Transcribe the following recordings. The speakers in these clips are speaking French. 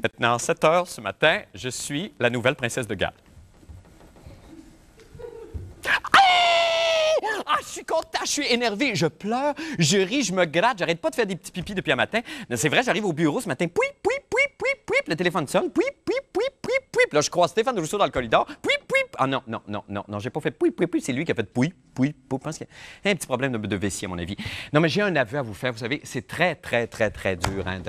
Maintenant, 7 heures ce matin, je suis la nouvelle princesse de Galles. Ah, je suis content, je suis énervé, je pleure, je ris, je me gratte, j'arrête pas de faire des petits pipis depuis un matin. C'est vrai, j'arrive au bureau ce matin, puis, le téléphone sonne, puis, là, je croise Stéphane Rousseau dans le corridor, ah non, j'ai pas fait c'est lui qui a fait je pense qu'il y a un petit problème de vessie, à mon avis. Non, mais j'ai un aveu à vous faire, vous savez, c'est très dur hein,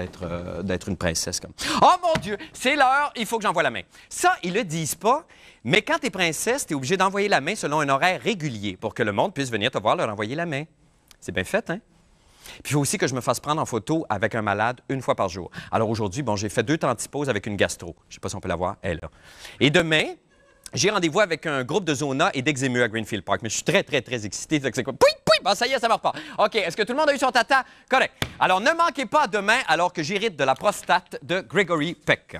d'être une princesse comme. Oh mon Dieu, c'est l'heure, il faut que j'envoie la main. Ça, ils le disent pas, mais quand t'es princesse, t'es obligé d'envoyer la main selon un horaire régulier pour que le monde puisse venir te voir leur envoyer la main. C'est bien fait, hein? Puis il faut aussi que je me fasse prendre en photo avec un malade une fois par jour. Alors aujourd'hui, bon, j'ai fait 2 tantiposes avec une gastro. Je sais pas si on peut la voir, elle est là. Et demain, j'ai rendez-vous avec un groupe de Zona et d'Eczémeux à Greenfield Park. Mais je suis très excité. C'est quoi? Bon, ça y est, ça va repart. OK, est-ce que tout le monde a eu son tata? Correct. Alors, ne manquez pas demain, alors que j'hérite de la prostate de Gregory Peck.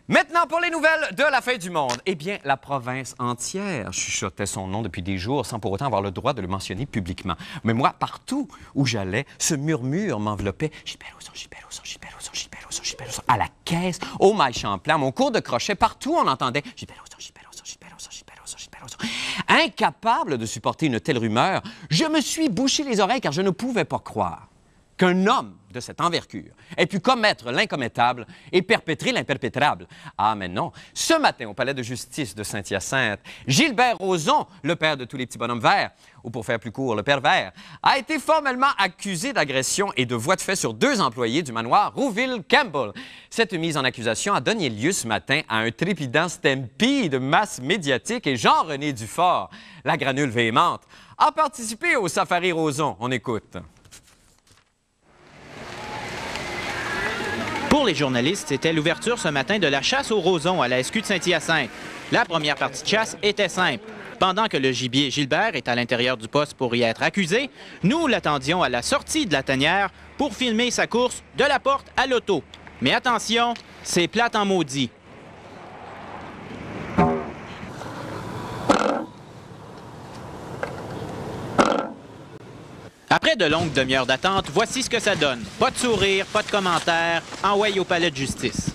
Maintenant, pour les nouvelles de la fin du monde. Eh bien, la province entière chuchotait son nom depuis des jours sans pour autant avoir le droit de le mentionner publiquement. Mais moi, partout où j'allais, ce murmure m'enveloppait. Gilbert Rozon, Gilbert Rozon, Gilbert Rozon, Gilbert Rozon, Gilbert Rozon. À la caisse, au mail Champlain, à mon cours de crochet, partout on entendait Gilbert Rozon, Gilbert Rozon, Gilbert Rozon, Gilbert Rozon, Gilbert Rozon. Incapable de supporter une telle rumeur, je me suis bouché les oreilles car je ne pouvais pas croire qu'un homme de cette envergure ait pu commettre l'incommettable et perpétrer l'imperpétrable. Ah, mais non. Ce matin, au palais de justice de Saint-Hyacinthe, Gilbert Rozon, le père de tous les petits bonhommes verts, ou pour faire plus court, le pervers, a été formellement accusé d'agression et de voies de fait sur 2 employés du manoir Rouville-Campbell. Cette mise en accusation a donné lieu ce matin à un trépidant stampede de masse médiatique et Jean-René Dufort, la granule véhémente, a participé au Safari Rozon. On écoute. Pour les journalistes, c'était l'ouverture ce matin de la chasse aux rosons à la SQ de Saint-Hyacinthe. La première partie de chasse était simple. Pendant que le gibier Gilbert est à l'intérieur du poste pour y être accusé, nous l'attendions à la sortie de la tanière pour filmer sa course de la porte à l'auto. Mais attention, c'est plate en maudit. Après de longues demi-heures d'attente, voici ce que ça donne. Pas de sourire, pas de commentaires, envoyé au palais de justice.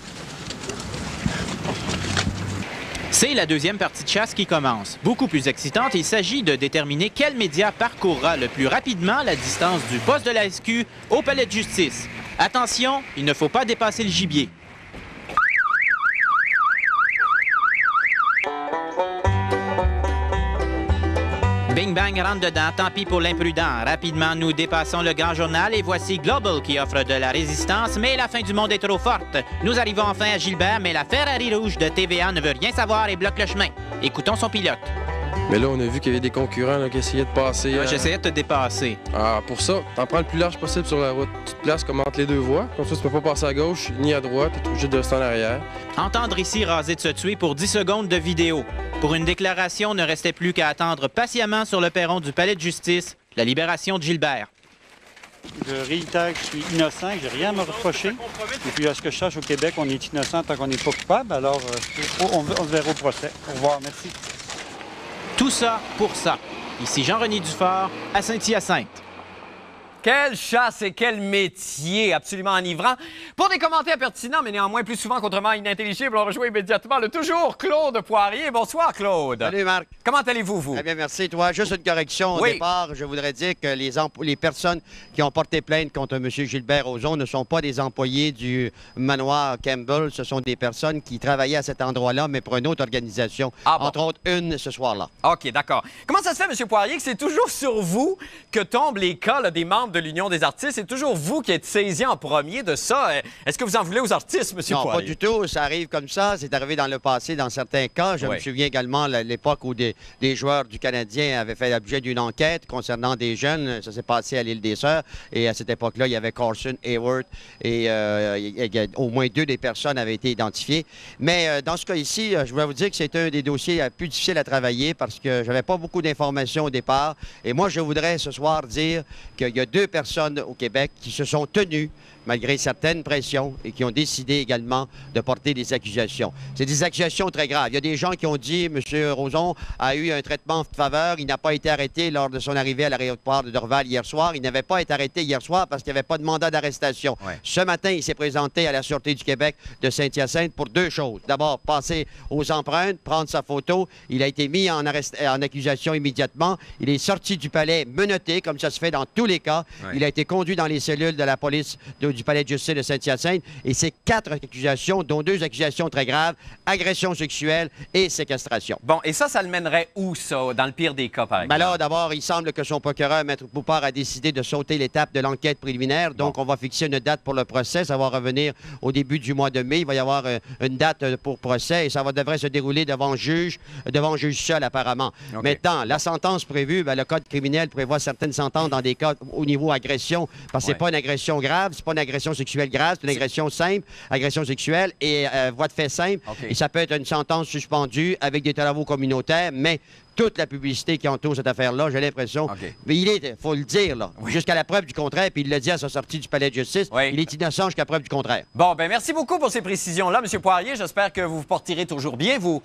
C'est la deuxième partie de chasse qui commence. Beaucoup plus excitante, il s'agit de déterminer quel média parcourra le plus rapidement la distance du poste de la SQ au palais de justice. Attention, il ne faut pas dépasser le gibier. Bing bang rentre dedans, tant pis pour l'imprudent. Rapidement, nous dépassons le grand journal et voici Global qui offre de la résistance, mais la fin du monde est trop forte. Nous arrivons enfin à Gilbert, mais la Ferrari rouge de TVA ne veut rien savoir et bloque le chemin. Écoutons son pilote. Mais là, on a vu qu'il y avait des concurrents là, qui essayaient de passer. J'essayais de te dépasser. Ah, pour ça, t'en prends le plus large possible sur la route. Tu te places comme entre les 2 voies. Comme ça, tu peux pas passer à gauche ni à droite. T'es obligé de rester en arrière. Entendre ici raser de se tuer pour 10 secondes de vidéo. Pour une déclaration, ne restait plus qu'à attendre patiemment sur le perron du palais de justice la libération de Gilbert. Je réitère que je suis innocent, que j'ai rien à me reprocher. Et puis, à ce que je sache, au Québec, on est innocent tant qu'on n'est pas coupable. Alors, on verra au procès. Au revoir, merci. Tout ça pour ça. Ici Jean-René Dufort, à Saint-Hyacinthe. Quelle chasse et quel métier absolument enivrant. Pour des commentaires pertinents, mais néanmoins plus souvent qu'autrement inintelligibles, on rejoint immédiatement le toujours Claude Poirier. Bonsoir, Claude. Salut, Marc. Comment allez-vous, vous? Très bien, merci. Toi, juste une correction au départ. Je voudrais dire que les personnes qui ont porté plainte contre M. Gilbert Rozon ne sont pas des employés du manoir Campbell. Ce sont des personnes qui travaillaient à cet endroit-là, mais pour une autre organisation. Ah, bon. Entre autres, une ce soir-là. OK, d'accord. Comment ça se fait, M. Poirier, que c'est toujours sur vous que tombent les cas là, des membres de l'Union des artistes? C'est toujours vous qui êtes saisi en premier de ça. Est-ce que vous en voulez aux artistes, M. Poirier? Non, pas du tout. Ça arrive comme ça. C'est arrivé dans le passé dans certains cas. Je me souviens également de l'époque où des joueurs du Canadien avaient fait l'objet d'une enquête concernant des jeunes. Ça s'est passé à l'île des Sœurs. Et à cette époque-là, il y avait Carson, Hayward et au moins 2 des personnes avaient été identifiées. Mais dans ce cas ici, je voulais vous dire que c'est un des dossiers plus difficiles à travailler parce que j'avais pas beaucoup d'informations au départ. Et moi, je voudrais ce soir dire qu'il y a 2 personnes au Québec qui se sont tenues malgré certaines pressions et qui ont décidé également de porter des accusations. C'est des accusations très graves. Il y a des gens qui ont dit M. Roson a eu un traitement de faveur. Il n'a pas été arrêté lors de son arrivée à l'aéroport de Dorval hier soir. Il n'avait pas été arrêté hier soir parce qu'il n'y avait pas de mandat d'arrestation. Ouais. Ce matin, il s'est présenté à la Sûreté du Québec de Saint-Hyacinthe pour 2 choses. D'abord, passer aux empreintes, prendre sa photo. Il a été mis en accusation immédiatement. Il est sorti du palais menotté, comme ça se fait dans tous les cas. Ouais. Il a été conduit dans les cellules de la police du palais de justice de Saint-Hyacinthe. Et c'est 4 accusations, dont 2 accusations très graves, agression sexuelle et séquestration. Bon, et ça le mènerait où, ça, dans le pire des cas, par exemple? Ben là, d'abord, il semble que son procureur, Maître Poupard, a décidé de sauter l'étape de l'enquête préliminaire. Donc, on va fixer une date pour le procès. Ça va revenir au début du mois de mai. Il va y avoir une date pour procès et ça devrait se dérouler devant juge seul, apparemment. Okay. Maintenant, la sentence prévue, ben, le code criminel prévoit certaines sentences dans des cas au niveau agression, parce que c'est pas une agression grave, c'est pas une agression sexuelle grave, c'est une agression simple, agression sexuelle et voie de fait simple. Okay. Et ça peut être une sentence suspendue avec des travaux communautaires, mais toute la publicité qui entoure cette affaire-là, j'ai l'impression. Okay. Mais il faut le dire, là, jusqu'à la preuve du contraire, puis il l'a dit à sa sortie du palais de justice, il est innocent jusqu'à preuve du contraire. Bon, ben merci beaucoup pour ces précisions-là, M. Poirier. J'espère que vous vous porterez toujours bien, vous.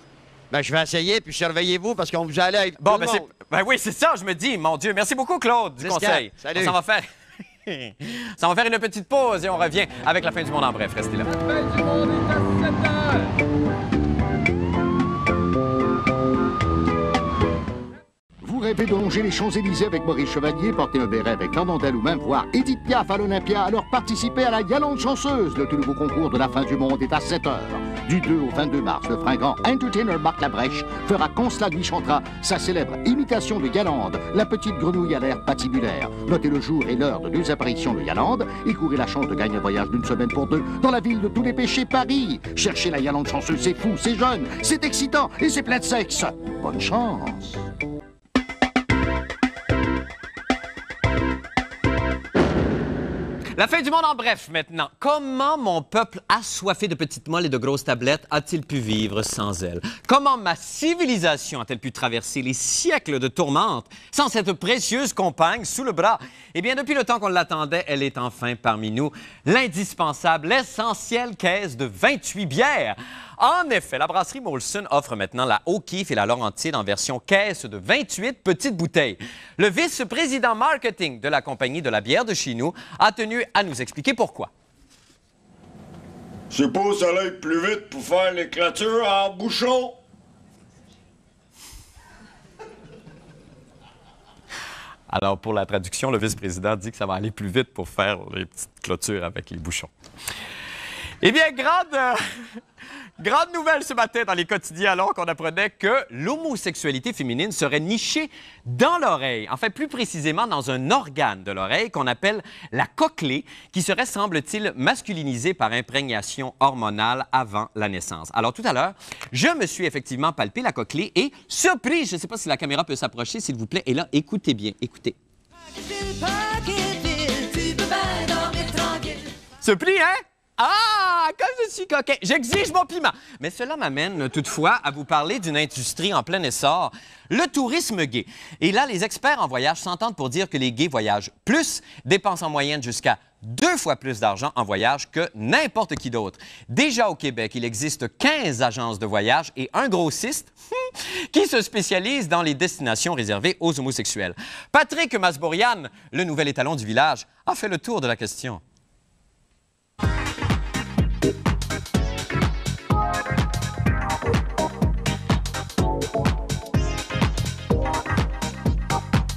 Ben, je vais essayer, puis surveillez-vous, parce qu'on vous allait avec tout le monde. Ben oui, c'est ça, je me dis. Mon Dieu, merci beaucoup, Claude, du conseil. Salut. Ça va faire... Ça va faire une petite pause et on revient avec la fin du monde en bref. Restez là. La fin du monde est à 7 heures. Vous rêvez de longer les Champs-Élysées avec Maurice Chevalier, porter un béret avec Nandandel ou même voir Edith Piaf à l'Olympia, alors participez à la Galante Chanceuse. Le tout nouveau concours de la fin du monde est à 7 heures. Du 2 au 22 mars, le fringant entertainer Marc Labrèche fera quand cela lui chantera sa célèbre imitation de Yalande, la petite grenouille à l'air patibulaire. Notez le jour et l'heure de 2 apparitions de Yalande et courez la chance de gagner un voyage d'une semaine pour 2 dans la ville de tous les péchés, Paris. Cherchez la Galante Chanceuse, c'est fou, c'est jeune, c'est excitant et c'est plein de sexe. Bonne chance. La fin du monde en bref, maintenant. Comment mon peuple assoiffé de petites molles et de grosses tablettes a-t-il pu vivre sans elles? Comment ma civilisation a-t-elle pu traverser les siècles de tourmente sans cette précieuse compagne sous le bras? Eh bien, depuis le temps qu'on l'attendait, elle est enfin parmi nous. L'indispensable, l'essentielle caisse de 28 bières. En effet, la brasserie Molson offre maintenant la O'Keeffe et la Laurentide en version caisse de 28 petites bouteilles. Le vice-président marketing de la compagnie de la bière de chez nous a tenu à nous expliquer pourquoi. C'est pas ça aille plus vite pour faire l'éclature en bouchon. Alors, pour la traduction, le vice-président dit que ça va aller plus vite pour faire les petites clôtures avec les bouchons. Eh bien, grande nouvelle ce matin dans les quotidiens alors qu'on apprenait que l'homosexualité féminine serait nichée dans l'oreille. En fait, plus précisément dans un organe de l'oreille qu'on appelle la cochlée, qui serait, semble-t-il, masculinisée par imprégnation hormonale avant la naissance. Alors, tout à l'heure, je me suis effectivement palpé la cochlée et, surprise, je ne sais pas si la caméra peut s'approcher, s'il vous plaît, et là, écoutez bien, écoutez. Se plie, hein? Ah, comme je suis coquin, j'exige mon piment. Mais cela m'amène toutefois à vous parler d'une industrie en plein essor, le tourisme gay. Et là, les experts en voyage s'entendent pour dire que les gays voyagent plus, dépensent en moyenne jusqu'à 2 fois plus d'argent en voyage que n'importe qui d'autre. Déjà au Québec, il existe 15 agences de voyage et un grossiste qui se spécialise dans les destinations réservées aux homosexuels. Patrick Masbourian, le nouvel étalon du village, a fait le tour de la question.